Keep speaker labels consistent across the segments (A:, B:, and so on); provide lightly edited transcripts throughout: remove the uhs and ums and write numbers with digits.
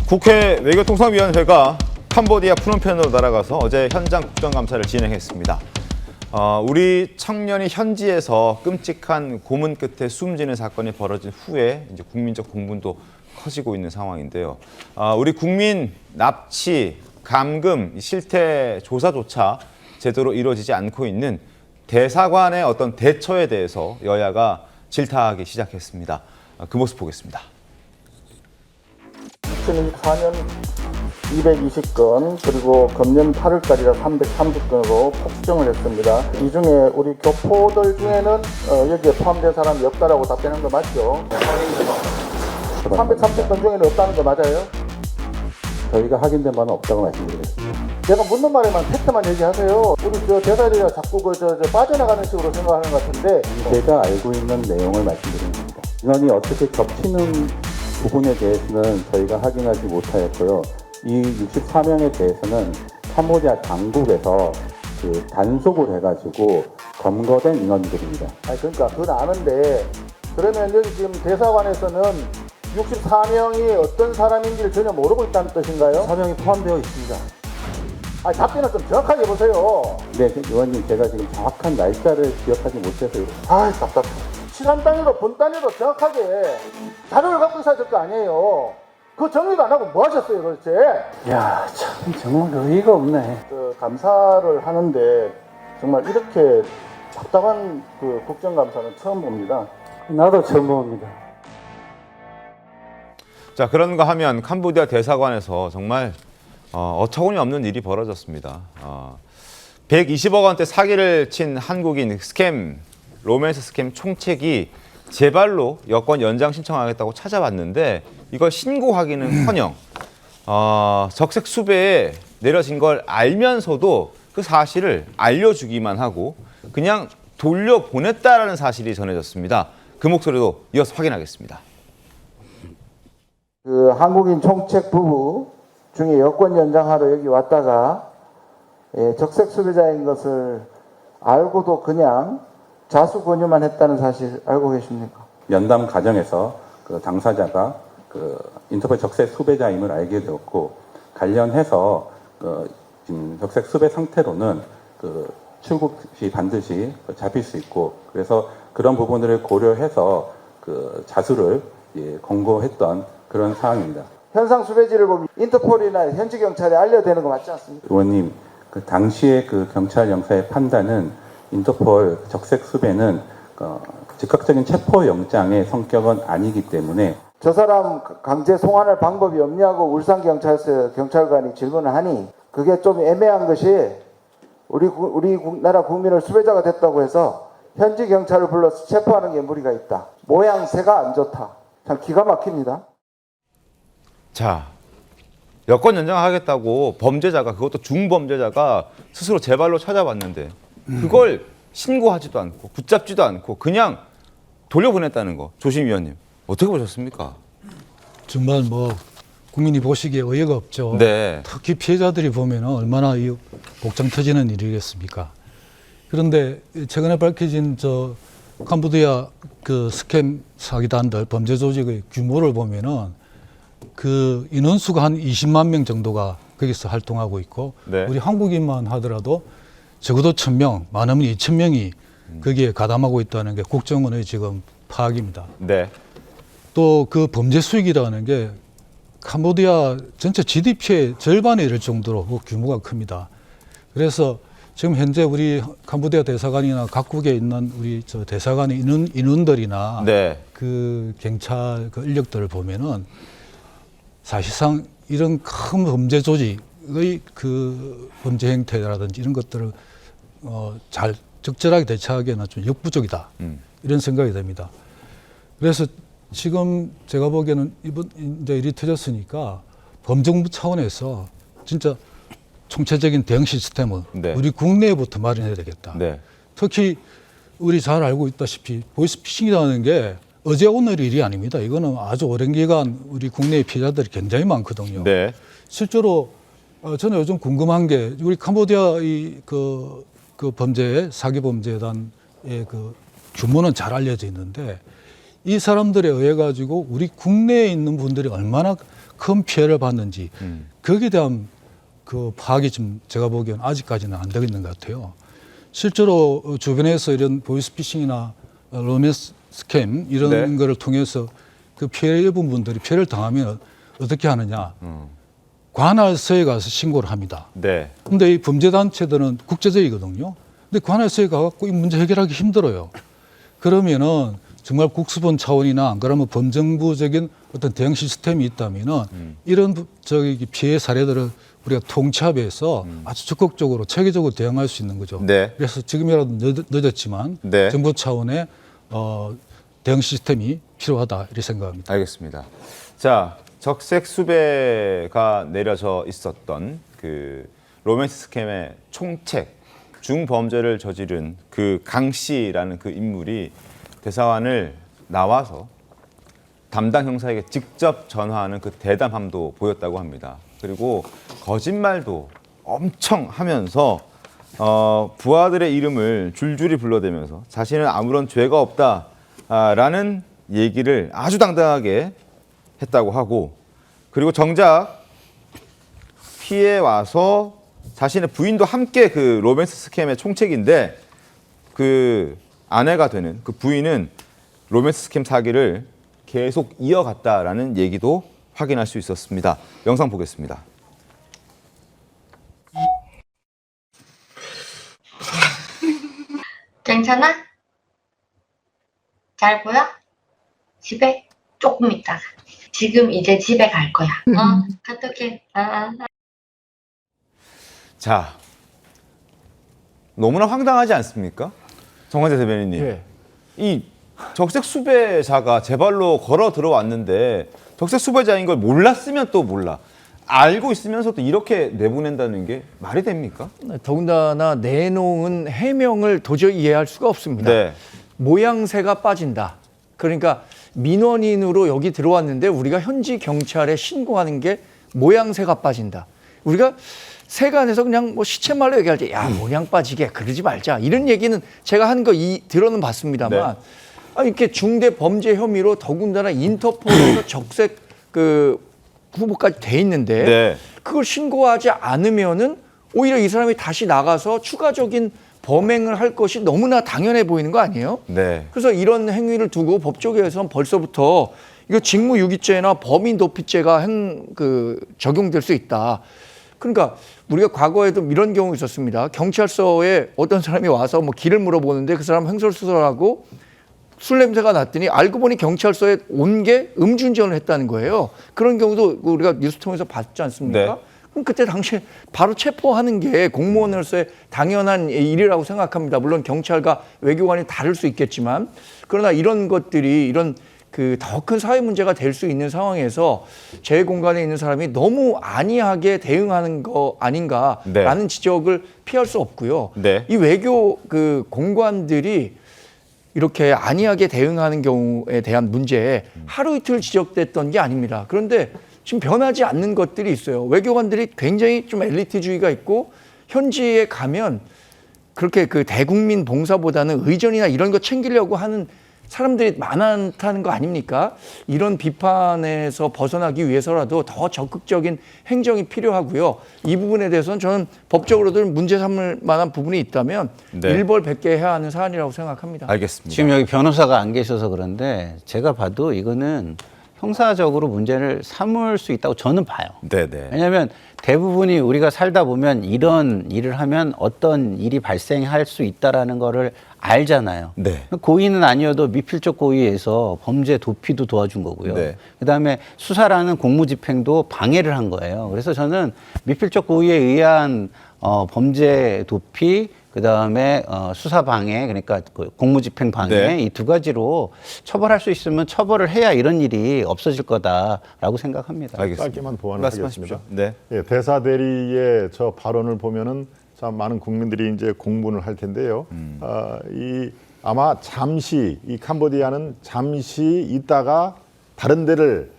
A: 국회 외교통상위원회가 캄보디아 프놈펜으로 날아가서 어제 현장 국정감사를 진행했습니다. 우리 청년이 현지에서 끔찍한 고문 끝에 숨지는 사건이 벌어진 후에 이제 국민적 공분도 커지고 있는 상황인데요. 우리 국민 납치, 감금, 실태 조사조차 제대로 이루어지지 않고 있는 대사관의 어떤 대처에 대해서 여야가 질타하기 시작했습니다. 그 모습 보겠습니다.
B: 2024년 220건 그리고 금년 8월까지가 330건으로 폭증을 했습니다. 이 중에 우리 교포들 중에는 여기에 포함된 사람이 없다라고 답변한 거 맞죠? 330건 중에는 없다는 거 맞아요?
C: 저희가 확인된 바는 없다고 말씀드리겠습니다.
B: 제가 묻는 말에만 팩트만 얘기하세요. 우리 대사들이가 자꾸 빠져나가는 식으로 생각하는 것 같은데
C: 제가 알고 있는 내용을 말씀드리는 겁니다. 인원이 어떻게 겹치는 부분에 대해서는 저희가 확인하지 못하였고요. 이 64명에 대해서는 캄보디아 당국에서 단속을 해가지고 검거된 인원들입니다.
B: 그러니까 그건 아는데 그러면 여기 지금 대사관에서는 64명이 어떤 사람인지를 전혀 모르고 있다는 뜻인가요?
C: 4명이 포함되어 있습니다.
B: 답변을 좀 정확하게 해보세요.
C: 네, 의원님 제가 지금 정확한 날짜를 기억하지 못해서
B: 답답해. 시간 단위로 분 단위로 정확하게 자료를 갖고 있어야 될 거 아니에요. 그 정리도 안 하고 뭐 하셨어요 도대체?
C: 야, 참 정말 어이가 없네.
B: 감사를 하는데 정말 이렇게 답답한 국정감사는 처음 봅니다.
C: 나도 처음 봅니다.
A: 자, 그런가 하면 캄보디아 대사관에서 정말 어처구니 없는 일이 벌어졌습니다. 120억 원대 사기를 친 한국인 로맨스 스캠 총책이 제 발로 여권 연장 신청하겠다고 찾아왔는데 이걸 신고하기는커녕 적색 수배에 내려진 걸 알면서도 그 사실을 알려주기만 하고 그냥 돌려보냈다라는 사실이 전해졌습니다. 그 목소리도 이어서 확인하겠습니다.
B: 한국인 총책 부부 중에 여권 연장하러 여기 왔다가 적색 수배자인 것을 알고도 그냥 자수 권유만 했다는 사실 알고 계십니까?
C: 연담 과정에서 당사자가 인터폴 적색 수배자임을 알게 되었고 관련해서 지금 적색 수배 상태로는 출국 시 반드시 잡힐 수 있고 그래서 그런 부분들을 고려해서 자수를 권고했던 그런 사항입니다.
B: 현상 수배지를 보면 인터폴이나 현지 경찰에 알려야 되는 거 맞지 않습니까?
C: 의원님, 당시의 경찰 영사의 판단은 인터폴 적색 수배는 즉각적인 체포 영장의 성격은 아니기 때문에
B: 저 사람 강제 송환할 방법이 없냐고 울산 경찰관이 질문을 하니 그게 좀 애매한 것이 우리 나라 국민을 수배자가 됐다고 해서 현지 경찰을 불러서 체포하는 게 무리가 있다. 모양새가 안 좋다. 참 기가 막힙니다.
A: 자, 여권 연장하겠다고 범죄자가 그것도 중범죄자가 스스로 제 발로 찾아왔는데 그걸 신고하지도 않고 붙잡지도 않고 그냥 돌려보냈다는 거. 조심 위원님 어떻게 보셨습니까?
D: 정말 국민이 보시기에 어이가 없죠.
A: 네.
D: 특히 피해자들이 보면 얼마나 복장 터지는 일이겠습니까? 그런데 최근에 밝혀진 캄보디아 스캠 사기단들 범죄 조직의 규모를 보면은 인원수가 한 20만 명 정도가 거기서 활동하고 있고
A: 네.
D: 우리 한국인만 하더라도 적어도 1,000명, 많으면 2,000명이 거기에 가담하고 있다는 게 국정원의 지금 파악입니다.
A: 네.
D: 또 그 범죄 수익이라는 게 캄보디아 전체 GDP의 절반에 이를 정도로 규모가 큽니다. 그래서 지금 현재 우리 캄보디아 대사관이나 각국에 있는 우리 대사관의 인원들이나
A: 네.
D: 경찰 인력들을 보면은 사실상 이런 큰 범죄 조직의 범죄 행태라든지 이런 것들을 잘 적절하게 대처하기에는 좀 역부족이다. 이런 생각이 듭니다. 그래서 지금 제가 보기에는 이제 일이 터졌으니까 범정부 차원에서 진짜 총체적인 대응 시스템을
A: 네.
D: 우리 국내부터 마련해야 되겠다.
A: 네.
D: 특히 우리 잘 알고 있다시피 보이스피싱이라는 게 어제 오늘 일이 아닙니다. 이거는 아주 오랜 기간 우리 국내의 피해자들이 굉장히 많거든요.
A: 네.
D: 실제로 저는 요즘 궁금한 게 우리 캄보디아의 범죄 사기 범죄단의 규모는 잘 알려져 있는데 이 사람들에 의해 가지고 우리 국내에 있는 분들이 얼마나 큰 피해를 받는지 거기에 대한 그 파악이 좀 제가 보기에는 아직까지는 안 되고 있는 것 같아요. 실제로 주변에서 이런 보이스피싱이나 로맨스 스캠 이런
A: 네.
D: 거를 통해서 그 피해를 입은 분들이 피해를 당하면 어떻게 하느냐. 관할서에 가서 신고를 합니다.
A: 네.
D: 근데 이 범죄단체들은 국제적이거든요. 근데 관할서에 가갖고 이 문제 해결하기 힘들어요. 그러면은 정말 국수본 차원이나 안 그러면 범정부적인 어떤 대응 시스템이 있다면은 이런 저기 피해 사례들을 우리가 통합해서 아주 적극적으로 체계적으로 대응할 수 있는 거죠.
A: 네.
D: 그래서 지금이라도 늦었지만
A: 네.
D: 정부 차원의 대응 시스템이 필요하다 이렇게 생각합니다.
A: 알겠습니다. 자, 적색 수배가 내려져 있었던 그 로맨스 스캠의 총책, 중범죄를 저지른 그 강 씨라는 그 인물이 대사관을 나와서 담당 형사에게 직접 전화하는 그 대담함도 보였다고 합니다. 그리고 거짓말도 엄청 하면서 부하들의 이름을 줄줄이 불러대면서 자신은 아무런 죄가 없다라는 얘기를 아주 당당하게 했다고 하고, 그리고 정작 피해 와서 자신의 부인도 함께 그 로맨스 스캠의 총책인데 그 아내가 되는 그 부인은 로맨스 스캠 사기를 계속 이어갔다라는 얘기도 확인할 수 있었습니다. 영상 보겠습니다.
E: 괜찮아? 잘 보여? 집에 조금 있다가. 지금 이제 집에 갈 거야. 카톡해.
A: 자, 너무나 황당하지 않습니까? 정관재 대변인님.
F: 예.
A: 이 적색 수배자가 제 발로 걸어 들어왔는데 적색 수배자인 걸 몰랐으면 또 몰라. 알고 있으면서도 이렇게 내보낸다는 게 말이 됩니까?
F: 더군다나 내놓은 해명을 도저히 이해할 수가 없습니다.
A: 네.
F: 모양새가 빠진다. 그러니까 민원인으로 여기 들어왔는데 우리가 현지 경찰에 신고하는 게 모양새가 빠진다. 우리가 세간에서 그냥 뭐 시체말로 얘기할 때 야 모양 빠지게 그러지 말자 이런 얘기는 제가 한 거 들어는 봤습니다만
A: 네.
F: 이렇게 중대 범죄 혐의로 더군다나 인터폴에서 적색 그 후보까지 돼 있는데
A: 네.
F: 그걸 신고하지 않으면은 오히려 이 사람이 다시 나가서 추가적인 범행을 할 것이 너무나 당연해 보이는 거 아니에요?
A: 네.
F: 그래서 이런 행위를 두고 법조계에서는 벌써부터 이거 직무유기죄나 범인도피죄가 적용될 수 있다. 그러니까 우리가 과거에도 이런 경우 있었습니다. 경찰서에 어떤 사람이 와서 뭐 길을 물어보는데 그 사람 횡설수설하고 술 냄새가 났더니 알고 보니 경찰서에 온 게 음주운전을 했다는 거예요. 그런 경우도 우리가 뉴스 통해서 봤지 않습니까?
A: 네.
F: 그럼 그때 당시에 바로 체포하는 게 공무원으로서의 당연한 일이라고 생각합니다. 물론 경찰과 외교관이 다를 수 있겠지만 그러나 이런 것들이 이런 그 더 큰 사회 문제가 될 수 있는 상황에서 제 공간에 있는 사람이 너무 안이하게 대응하는 거 아닌가라는
A: 네.
F: 지적을 피할 수 없고요.
A: 네.
F: 이 외교 그 공관들이 이렇게 안이하게 대응하는 경우에 대한 문제에 하루 이틀 지적됐던 게 아닙니다. 그런데 지금 변하지 않는 것들이 있어요. 외교관들이 굉장히 좀 엘리트주의가 있고 현지에 가면 그렇게 그 대국민 봉사보다는 의전이나 이런 거 챙기려고 하는 사람들이 많다는 거 아닙니까? 이런 비판에서 벗어나기 위해서라도 더 적극적인 행정이 필요하고요. 이 부분에 대해서는 저는 법적으로도 문제 삼을 만한 부분이 있다면
A: 네.
F: 일벌백계해야 하는 사안이라고 생각합니다.
A: 알겠습니다.
G: 지금 여기 변호사가 안 계셔서 그런데 제가 봐도 이거는 형사적으로 문제를 삼을 수 있다고 저는 봐요.
A: 네네.
G: 왜냐하면 대부분이 우리가 살다 보면 이런 일을 하면 어떤 일이 발생할 수 있다라는 거를 알잖아요.
A: 네.
G: 고의는 아니어도 미필적 고의에서 범죄 도피도 도와준 거고요.
A: 네. 그다음에
G: 수사라는 공무집행도 방해를 한 거예요. 그래서 저는 미필적 고의에 의한 범죄 도피, 그다음에 수사 방해, 그러니까 그 공무집행 방해
A: 네.
G: 이 두 가지로 처벌할 수 있으면 처벌을 해야 이런 일이 없어질 거다라고 생각합니다.
A: 알겠습니다.
H: 짧게만 보완을
A: 말씀하십시오.
H: 하겠습니다.
A: 네.
H: 예, 대사 대리의 저 발언을 보면은 참 많은 국민들이 이제 공분을 할 텐데요. 아마 잠시 이 캄보디아는 잠시 있다가 다른 데를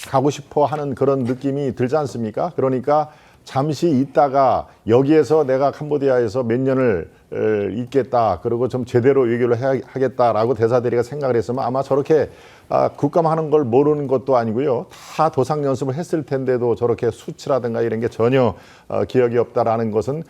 H: 가고 싶어 하는 그런 느낌이 들지 않습니까? 그러니까 잠시 있다가 여기에서 내가 캄보디아에서 몇 년을 있겠다. 그리고 좀 제대로 외교를 하겠다라고 대사 대리가 생각을 했으면 아마 저렇게 국감하는 걸 모르는 것도 아니고요. 다 도상 연습을 했을 텐데도 저렇게 수치라든가 이런 게 전혀 기억이 없다라는 것은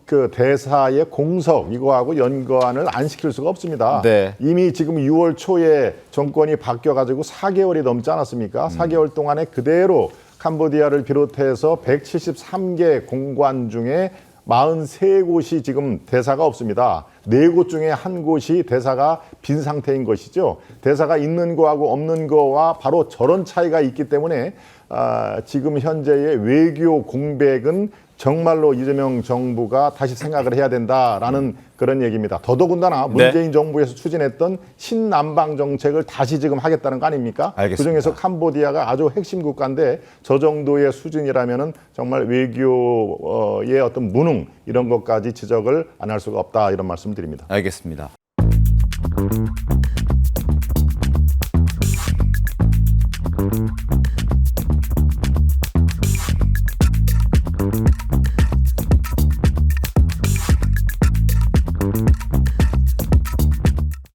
H: 그 대사의 공석 이거하고 연관을 안 시킬 수가 없습니다.
A: 네.
H: 이미 지금 6월 초에 정권이 바뀌어가지고 4개월이 넘지 않았습니까? 4개월 동안에 그대로 캄보디아를 비롯해서 173개 공관 중에 43곳이 지금 대사가 없습니다. 4곳 중에 한 곳이 대사가 빈 상태인 것이죠. 대사가 있는 거하고 없는 거와 바로 저런 차이가 있기 때문에 지금 현재의 외교 공백은 정말로 이재명 정부가 다시 생각을 해야 된다라는 그런 얘기입니다. 더더군다나 문재인 정부에서 추진했던 신남방 정책을 다시 지금 하겠다는 거 아닙니까?
A: 알겠습니다.
H: 그중에서 캄보디아가 아주 핵심 국가인데 저 정도의 수준이라면은 정말 외교의 어떤 무능 이런 것까지 지적을 안 할 수가 없다 이런 말씀을 드립니다.
A: 알겠습니다.